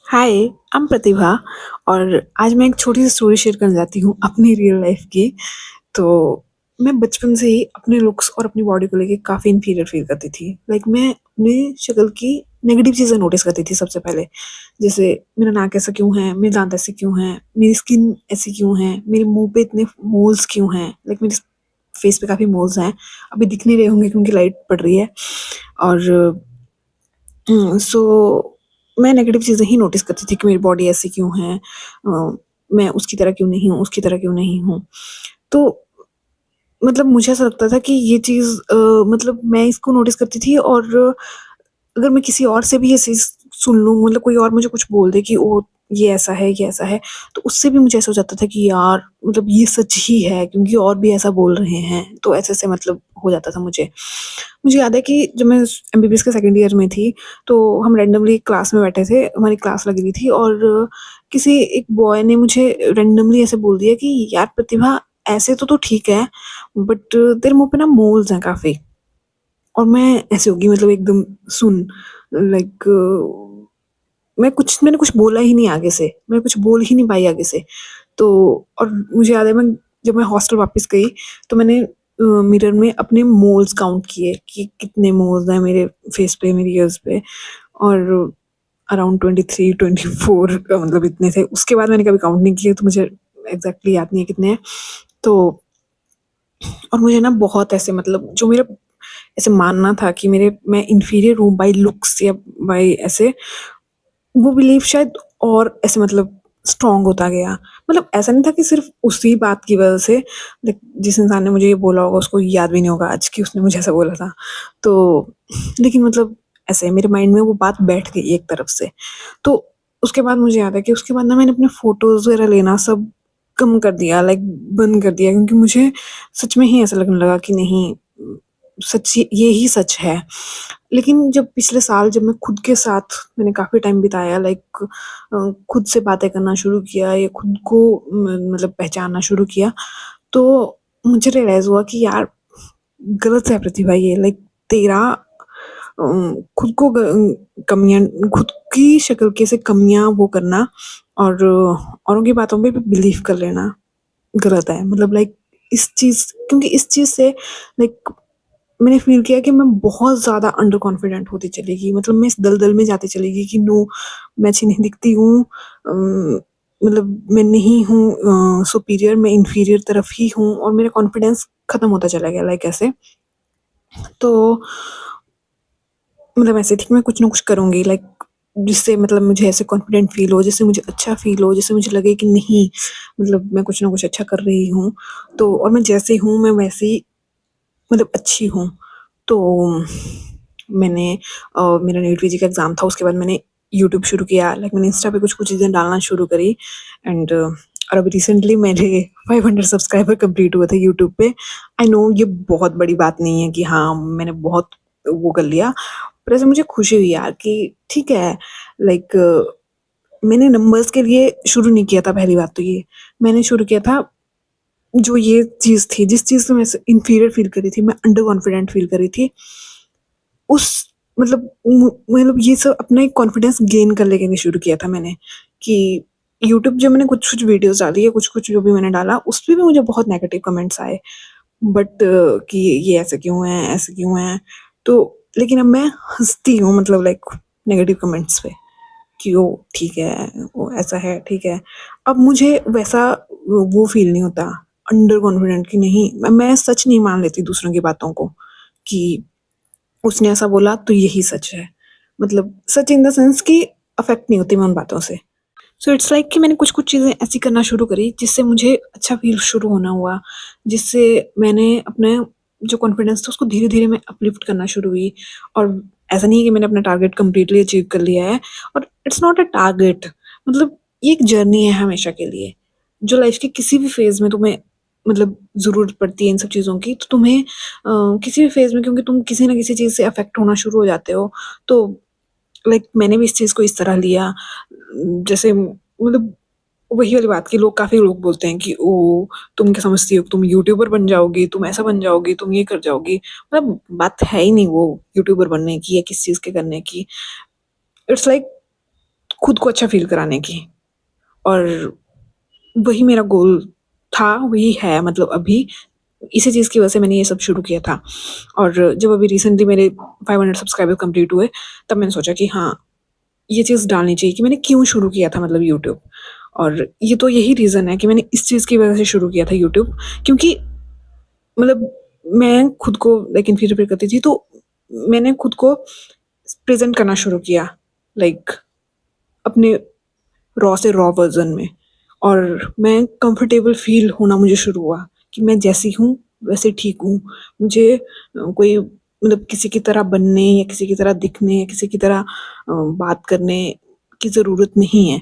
Hi, I am प्रतिभा और आज मैं एक छोटी-सी स्टोरी शेयर करने जाती हूँ अपनी रियल लाइफ़ की। तो मैं बचपन से ही अपने लुक्स और अपनी बॉडी को लेके काफ़ी इन्फीरियर फ़ील करती थी। मैं अपनी शक्ल की नेगेटिव चीज़ें नोटिस करती थी सबसे पहले। जैसे मेरा नाक ऐसा क्यों है? मेरे दाँत ऐसे क्यों हैं? मेरी स्किन ऐसी क्यों है? मेरे मुँह पे इतने मोल्स क्यों हैं? मेरे फेस पे काफ़ी मोल्स हैं। अभी दिख नहीं रहे होंगे क्योंकि लाइट पड़ रही है और सो मैं नेगेटिव चीज़ें ही नोटिस करती थी कि मेरी बॉडी ऐसी क्यों है? मैं उसकी तरह क्यों नहीं हूँ, उसकी तरह क्यों नहीं हूँ। तो मुझे ऐसा लगता था कि ये चीज़ मैं इसको नोटिस करती थी और अगर मैं किसी और से भी ये चीज़ सुन लूँ कोई और मुझे कुछ बोल दे कि ओह! ये ऐसा है, तो उससे भी मुझे ऐसा हो जाता था कि यार ये सच ही है क्योंकि और भी ऐसा बोल रहे हैं। तो ऐसे-ऐसे हो जाता था मुझे। मुझे याद है कि जब मैं एमबीबीएस के सेकंड ईयर में थी, तो हम रैंडमली क्लास में बैठे थे, हमारी क्लास लगी हुई थी और किसी एक बॉय ने मुझे रैंडमली ऐसे बोल दिया कि यार प्रतिभा ऐसे तो तू ठीक है, बट तेरे मुँह पे ना मोल्स हैं काफ़ी। और मैं ऐसे हो गई एकदम सुन लाइक मैंने कुछ बोला ही नहीं आगे से, मैं कुछ बोल ही नहीं पाई आगे से। तो और मुझे याद है जब मैं हॉस्टल वापस गई तो मैंने मिरर में अपने मोल्स काउंट किए कि कितने मोल्स हैं मेरे फेस पे, मेरी ईयर्स पे और अराउंड 23, 24 इतने थे। उसके बाद मैंने कभी काउंट नहीं किए तो मुझे एग्ज़ैक्टली याद नहीं है कितने हैं। तो और मुझे ना बहुत ऐसे जो मेरा ऐसे मानना था कि मेरे मैं इन्फीरियर हूँ बाय लुक्स या बाय ऐसे, वो बिलीफ शायद और ऐसे स्ट्रॉन्ग होता गया। ऐसा नहीं था कि सिर्फ़ उसी बात की वज़ह से जिस इंसान ने मुझे ये बोला होगा उसको याद भी नहीं होगा आज कि उसने मुझे ऐसा बोला था। तो लेकिन ऐसे मेरे माइंड में वो बात बैठ गई एक तरफ से। तो उसके बाद मुझे याद है कि उसके बाद ना मैंने अपने फ़ोटोज़ वग़ैरह लेना सब कम कर दिया बंद कर दिया क्योंकि मुझे सच में ही ऐसा लगने लगा कि नहीं ये ही सच है। लेकिन जब पिछले साल जब मैं खुद के साथ मैंने काफ़ी टाइम बिताया खुद से बातें करना शुरू किया या खुद को पहचानना शुरू किया, तो मुझे रियलाइज़ हुआ कि यार गलत है प्रतिभा ये तेरा खुद को कमियाँ खुद की शक्ल के से कमियाँ वो करना और औरों की बातों पे भी बिलीव कर लेना गलत है। इस चीज़ क्योंकि इस चीज़ से लाइक मैंने फ़ील किया कि मैं बहुत ज़्यादा अंडर कॉन्फिडेंट होती चली गई। मैं इस दलदल में जाती चली गई कि नो मैं अच्छी नहीं दिखती हूँ। मैं नहीं हूँ सुपीरियर, मैं इन्फीरियर तरफ ही हूँ और मेरा कॉन्फिडेंस खत्म होता चला गया ऐसे। तो ऐसे थी कि मैं कुछ ना कुछ करूँगी जिससे मुझे ऐसे कॉन्फिडेंट फ़ील हो, जिससे मुझे अच्छा फ़ील हो, जिससे मुझे लगे कि नहीं मैं कुछ ना कुछ अच्छा कर रही हूँ। तो और मैं जैसे हूँ मैं वैसे ही अच्छी हूँ। तो मैंने मेरा नीट पीजी का एग्ज़ाम था उसके बाद मैंने यूट्यूब शुरू किया मैंने इंस्टा पे कुछ-कुछ चीज़ें डालना शुरू करी एंड और अभी रिसेंटली मेरे 500 सब्सक्राइबर कंप्लीट हुए थे यूट्यूब पे। आई नो ये बहुत बड़ी बात नहीं है कि हाँ, मैंने बहुत वो कर लिया, पर ऐसे मुझे खुशी हुई यार कि ठीक है लाइक मैंने नंबर्स के लिए शुरू नहीं किया था पहली बात तो ये। मैंने शुरू किया था जो ये चीज़ थी, जिस चीज़ से मैं इन्फीरियर फ़ील कर रही थी, मैं अंडर कॉन्फिडेंट फ़ील कर रही थी, उस ये सब अपना एक कॉन्फिडेंस गेन कर लेके नहीं शुरू किया था मैंने कि यूट्यूब जब मैंने कुछ-कुछ वीडियोज़ डाली या कुछ-कुछ जो भी मैंने डाला, उसपे भी मुझे बहुत नेगेटिव कमेंट्स आए। बट कि ये ऐसे क्यों है, ऐसे क्यों है? तो लेकिन अब मैं हँसती हूँ नेगेटिव कमेंट्स पे कि ओह! ठीक है, वो ऐसा है, ठीक है। अब मुझे वैसा वो फ़ील नहीं होता अंडर कॉन्फिडेंट कि नहीं मैं सच नहीं मान लेती दूसरों की बातों को कि उसने ऐसा बोला तो यही सच है। सच इन द सेंस कि अफ़ेक्ट नहीं होती मैं उन बातों से। सो इट्स लाइक कि मैंने कुछ-कुछ चीज़ें ऐसी करना शुरू करी जिससे मुझे अच्छा फ़ील शुरू होना हुआ। जिससे मैंने अपने जो कॉन्फिडेंस था उसको धीरे-धीरे मैं अपलिफ्ट करना शुरू हुई और ऐसा नहीं है कि मैंने अपना टारगेट कंप्लीटली अचीव कर लिया है और इट्स नॉट अ टारगेट ये एक जर्नी है हमेशा के लिए। जो लाइफ़ के किसी भी फ़ेज़ में तुम्हें ज़रूरत पड़ती है इन सब चीज़ों की तो तुम्हें किसी भी फ़ेज़ में क्योंकि तुम किसी न किसी चीज़ से अफ़ेक्ट होना शुरू हो जाते हो, तो मैंने भी इस चीज़ को इस तरह लिया जैसे वही वाली बात कि काफ़ी लोग बोलते हैं कि ओह! तुम क्या समझती हो? तुम यूट्यूबर बन जाओगी, तुम ऐसा बन जाओगी, तुम ये कर जाओगी। बात है ही नहीं वो यूट्यूबर बनने की या किस चीज़ के करने की। इट्स लाइक खुद को अच्छा फ़ील कराने की। और वही मेरा गोल था, वही है मतलब अभी। इसी चीज़ की वजह से मैंने ये सब शुरू किया था। और जब अभी रिसेंटली मेरे 500 सब्सक्राइबर कंप्लीट हुए, तब मैंने सोचा कि हाँ, ये चीज़ डालनी चाहिए कि मैंने क्यों शुरू किया था मतलब यूट्यूब। और ये तो यही रीज़न है कि मैंने इस चीज़ की वजह से शुरू किया था यूट्यूब, क्योंकि मतलब मैं खुद को लाइक इन्फीरियर करती थी, तो मैंने खुद को प्रेज़ेंट करना शुरू किया, लाइक अपने रॉ से रॉ वर्ज़न में। और मैं कंफर्टेबल फ़ील होना मुझे शुरू हुआ कि मैं जैसी हूँ वैसे ठीक हूँ। मुझे कोई मतलब किसी की तरह बनने या किसी की तरह दिखने या किसी की तरह बात करने की ज़रूरत नहीं है।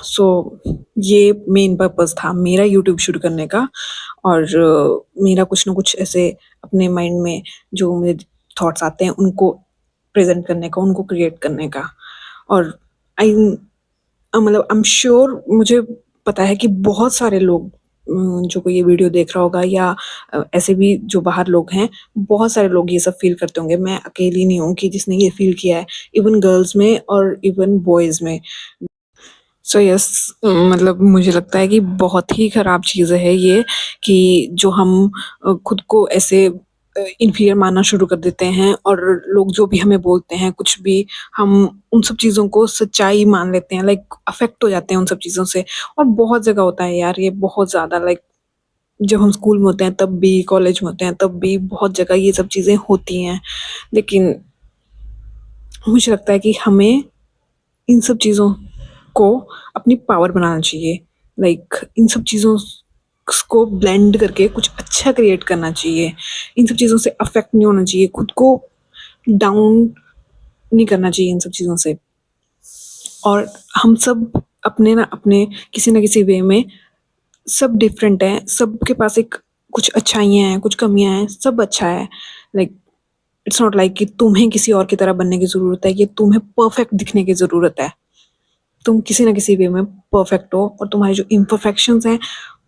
सो ये मेन पर्पज़ था मेरा यूट्यूब शुरू करने का। और मेरा कुछ ना कुछ ऐसे अपने माइंड में जो मेरे थॉट्स आते हैं उनको प्रेज़ेंट करने का, उनको क्रिएट करने का। और आई मतलब आई एम श्योर, मुझे पता है कि बहुत सारे लोग जो कोई ये वीडियो देख रहा होगा या ऐसे भी जो बाहर लोग हैं, बहुत सारे लोग ये सब फ़ील करते होंगे। मैं अकेली नहीं हूँ कि जिसने ये फ़ील किया है, इवन गर्ल्स में और इवन बॉयज़ में। सो यस, मतलब मुझे लगता है कि बहुत ही ख़राब चीज़ है ये कि जो हम खुद को ऐसे इन्फीरियर मानना शुरू कर देते हैं, और लोग जो भी हमें बोलते हैं कुछ भी, हम उन सब चीज़ों को सच्चाई मान लेते हैं, लाइक अफ़ेक्ट हो जाते हैं उन सब चीज़ों से। और बहुत जगह होता है यार ये, बहुत ज़्यादा, लाइक जब हम स्कूल में होते हैं तब भी, कॉलेज में होते हैं तब भी, बहुत जगह ये सब चीज़ें होती हैं। लेकिन मुझे लगता है कि हमें इन सब चीज़ों को अपनी पावर बनाना चाहिए। लाइक इन सब चीज़ों को ब्लेंड करके कुछ अच्छा क्रिएट करना चाहिए। इन सब चीज़ों से अफ़ेक्ट नहीं होना चाहिए, खुद को डाउन नहीं करना चाहिए इन सब चीज़ों से। और हम सब अपने ना अपने किसी न किसी वे में सब डिफरेंट हैं, सबके पास एक कुछ अच्छाइयाँ हैं, कुछ कमियाँ हैं, सब अच्छा है। लाइक इट्स नॉट लाइक कि तुम्हें किसी और की तरह बनने की ज़रूरत है, ये तुम्हें परफेक्ट दिखने की ज़रूरत है। तुम किसी न किसी वे में परफेक्ट हो, और तुम्हारी जो इम्परफेक्शंस हैं,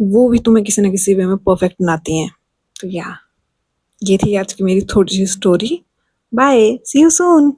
वो भी तुम्हें किसी न किसी वे में परफेक्ट बनाती हैं। तो या ये थी आज की मेरी थोड़ी-सी story. Bye, see you soon.